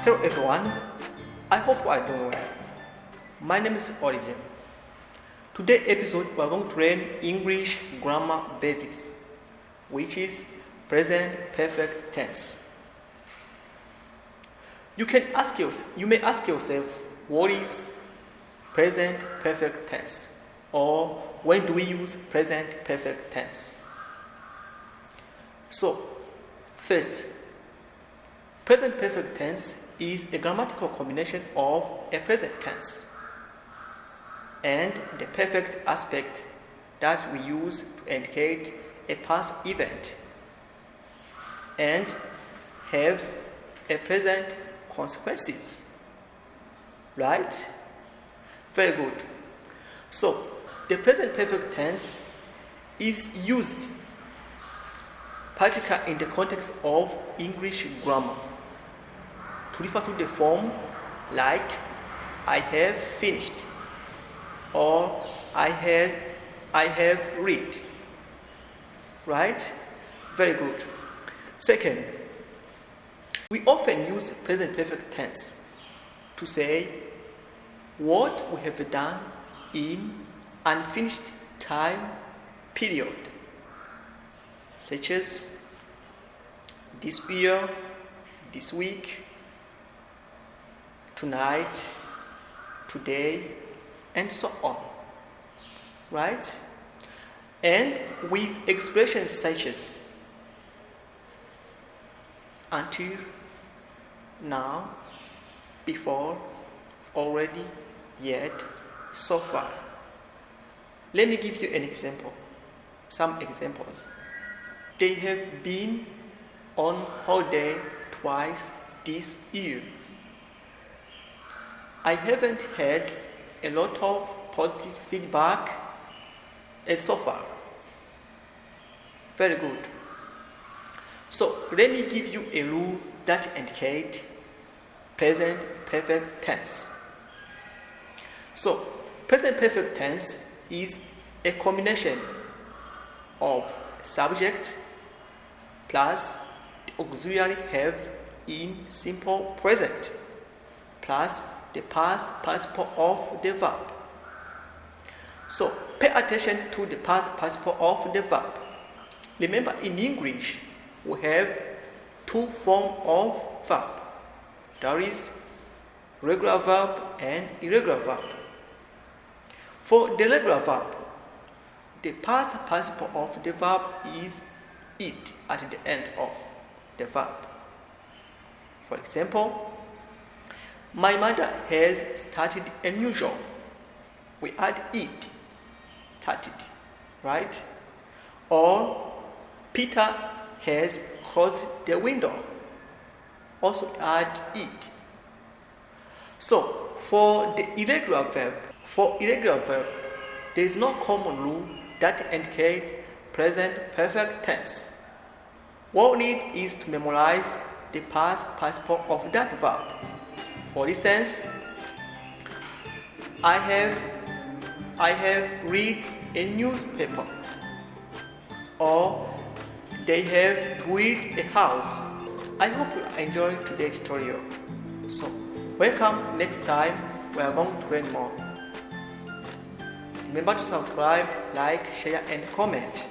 Hello everyone, I hope you are doing well. My name is Origin. Today's episode we are going to learn English grammar basics, which is present perfect tense. You may ask yourself, what is present perfect tense? Or when do we use present perfect tense? So, first, present perfect tense is a grammatical combination of a present tense and the perfect aspect that we use to indicate a past event and have a present consequences. Right? Very good. So, the present perfect tense is used particularly in the context of English grammar to refer to the form like I have finished or I have read. Right? Very good. Second, we often use present perfect tense to say what we have done in unfinished time period, such as this year, this week, tonight, today, and so on. Right? And with expressions such as until, now, before, already, yet, so far. Let me give you an example. Some examples. They have been on holiday twice this year. I haven't had a lot of positive feedback so far. Very good. So let me give you a rule that indicates present perfect tense. So present perfect tense is a combination of subject plus the auxiliary have in simple present plus the past participle of the verb. So pay attention to the past participle of the verb. Remember, in English we have two forms of verb. There is regular verb and irregular verb. For the regular verb, the past participle of the verb is it at the end of the verb. For example, my mother has started a new job. We add it, started, right? Or Peter has closed the window. Also add it. So for the irregular verb, there is no common rule that indicates present perfect tense. What we need is to memorize the past participle of that verb. For instance, I have read a newspaper, or they have built a house. I hope you enjoyed today's tutorial. So, welcome next time. We are going to learn more. Remember to subscribe, like, share, and comment.